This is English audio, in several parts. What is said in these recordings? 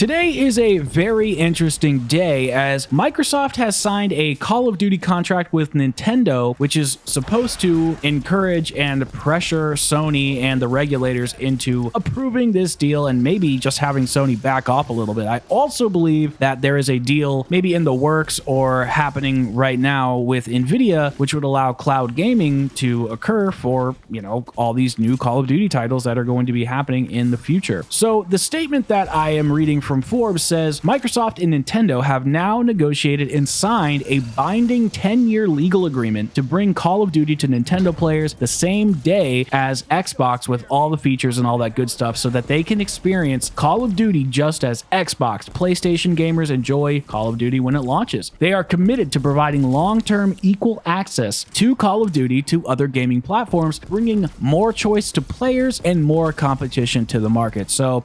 Today is a very interesting day as Microsoft has signed a Call of Duty contract with Nintendo, which is supposed to encourage and pressure Sony and the regulators into approving this deal and maybe just having Sony back off a little bit. I also believe that there is a deal maybe in the works or happening right now with Nvidia, which would allow cloud gaming to occur for, all these new Call of Duty titles that are going to be happening in the future. So the statement that I am reading from Forbes says Microsoft and Nintendo have now negotiated and signed a binding 10-year legal agreement to bring Call of Duty to Nintendo players the same day as Xbox with all the features and all that good stuff so that they can experience Call of Duty just as Xbox, PlayStation gamers enjoy Call of Duty when it launches. They are committed to providing long-term equal access to Call of Duty to other gaming platforms, bringing more choice to players and more competition to the market. So,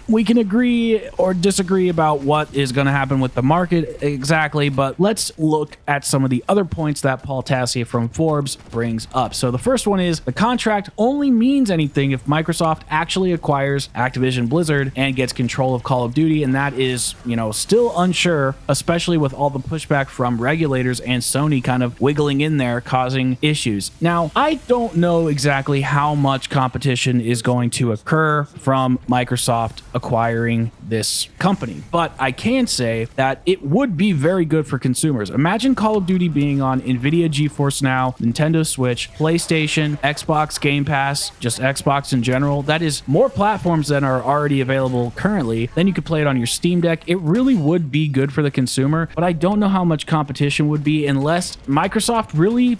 we can agree or disagree about what is going to happen with the market exactly, but let's look at some of the other points that Paul Tassi from Forbes brings up. So the first one is the contract only means anything if Microsoft actually acquires Activision-Blizzard and gets control of Call of Duty, and that is, still unsure, especially with all the pushback from regulators and Sony kind of wiggling in there, causing issues. Now, I don't know exactly how much competition is going to occur from Microsoft acquiring this company, but I can say that it would be very good for consumers. Imagine Call of Duty being on Nvidia GeForce Now, Nintendo Switch, PlayStation, Xbox Game Pass, just Xbox in general. That is more platforms than are already available currently. Then you could play it on your Steam Deck. It really would be good for the consumer, but I don't know how much competition would be unless Microsoft really,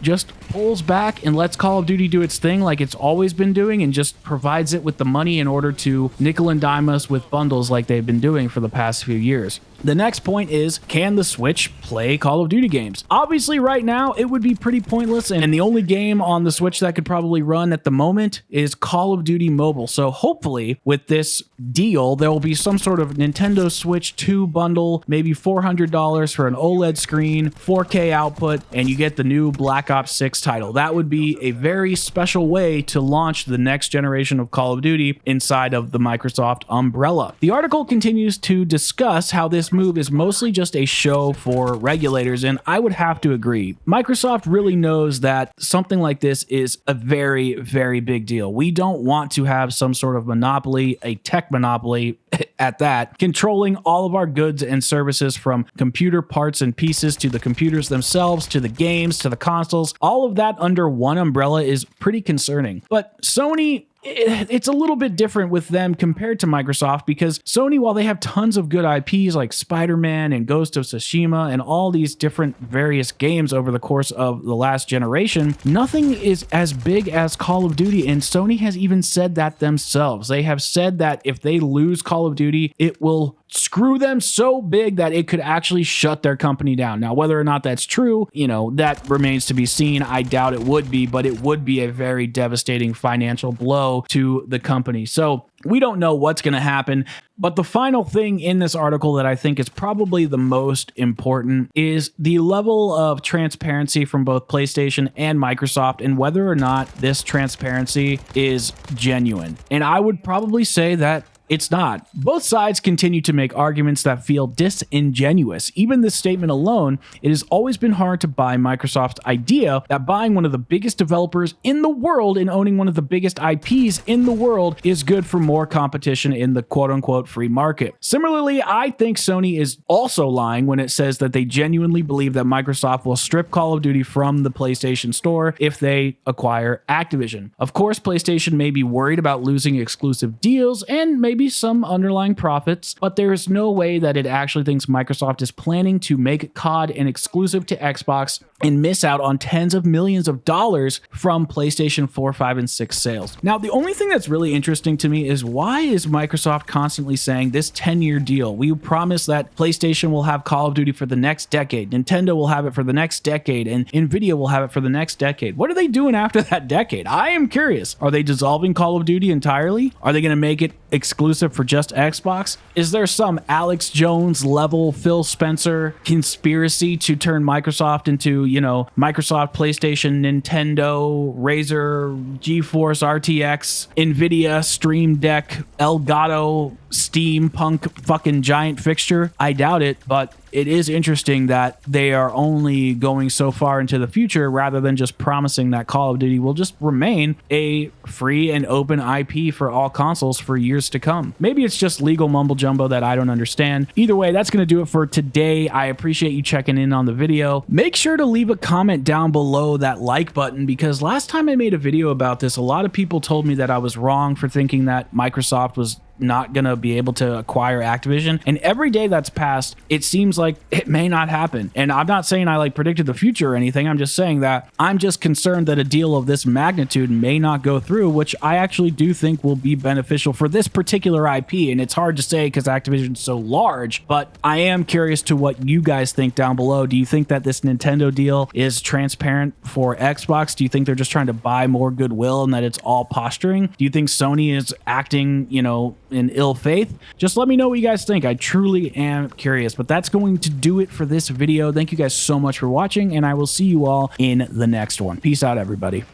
just pulls back and lets Call of Duty do its thing like it's always been doing and just provides it with the money in order to nickel and dime us with bundles like they've been doing for the past few years. The next point is, can the Switch play Call of Duty games? Obviously, right now, it would be pretty pointless, and the only game on the Switch that could probably run at the moment is Call of Duty Mobile. So hopefully, with this deal, there will be some sort of Nintendo Switch 2 bundle, maybe $400 for an OLED screen, 4K output, and you get the new Black Ops 6 title. That would be a very special way to launch the next generation of Call of Duty inside of the Microsoft umbrella. The article continues to discuss how this move is mostly just a show for regulators, and I would have to agree. Microsoft really knows that something like this is a very, very big deal. We don't want to have some sort of monopoly, a tech monopoly at that, controlling all of our goods and services from computer parts and pieces to the computers themselves, to the games, to the consoles. All of that under one umbrella is pretty concerning. But Sony, it's a little bit different with them compared to Microsoft because Sony, while they have tons of good IPs like Spider-Man and Ghost of Tsushima and all these different various games over the course of the last generation, nothing is as big as Call of Duty, and Sony has even said that themselves. They have said that if they lose Call of Duty, it will screw them so big that it could actually shut their company down. Now, whether or not that's true, that remains to be seen. I doubt it would be, but it would be a very devastating financial blow to the company. So we don't know what's going to happen, but the final thing in this article that I think is probably the most important is the level of transparency from both PlayStation and Microsoft and whether or not this transparency is genuine. And I would probably say that it's not. Both sides continue to make arguments that feel disingenuous. Even this statement alone, it has always been hard to buy Microsoft's idea that buying one of the biggest developers in the world and owning one of the biggest IPs in the world is good for more competition in the quote-unquote free market. Similarly, I think Sony is also lying when it says that they genuinely believe that Microsoft will strip Call of Duty from the PlayStation Store if they acquire Activision. Of course, PlayStation may be worried about losing exclusive deals and maybe some underlying profits, but there is no way that it actually thinks Microsoft is planning to make COD an exclusive to Xbox and miss out on tens of millions of dollars from PlayStation 4, 5, and 6 sales. Now, the only thing that's really interesting to me is why is Microsoft constantly saying this 10-year deal? We promise that PlayStation will have Call of Duty for the next decade, Nintendo will have it for the next decade, and Nvidia will have it for the next decade. What are they doing after that decade? I am curious. Are they dissolving Call of Duty entirely? Are they going to make it exclusive for just Xbox? Is there some Alex Jones level Phil Spencer conspiracy to turn Microsoft into, you know, Microsoft, PlayStation, Nintendo, Razer, GeForce RTX, Nvidia, Stream Deck, Elgato, steampunk fucking giant fixture? I doubt it, but it is interesting that they are only going so far into the future rather than just promising that Call of Duty will just remain a free and open IP for all consoles for years to come. Maybe it's just legal mumbo jumbo that I don't understand. Either way, that's going to do it for today. I appreciate you checking in on the video. Make sure to leave a comment down below that like button, because last time I made a video about this, a lot of people told me that I was wrong for thinking that Microsoft was not gonna be able to acquire Activision, and every day that's passed, it seems like it may not happen. And I'm not saying I like predicted the future or anything. I'm just saying that I'm just concerned that a deal of this magnitude may not go through, which I actually do think will be beneficial for this particular IP. And it's hard to say because Activision's so large, but I am curious to what you guys think down below. Do you think that this Nintendo deal is transparent for Xbox? Do you think they're just trying to buy more goodwill and that it's all posturing? Do you think Sony is acting, you know, in ill faith? Just let me know what you guys think. I truly am curious. But that's going to do it for this video. Thank you guys so much for watching, and I will see you all in the next one. Peace out, everybody.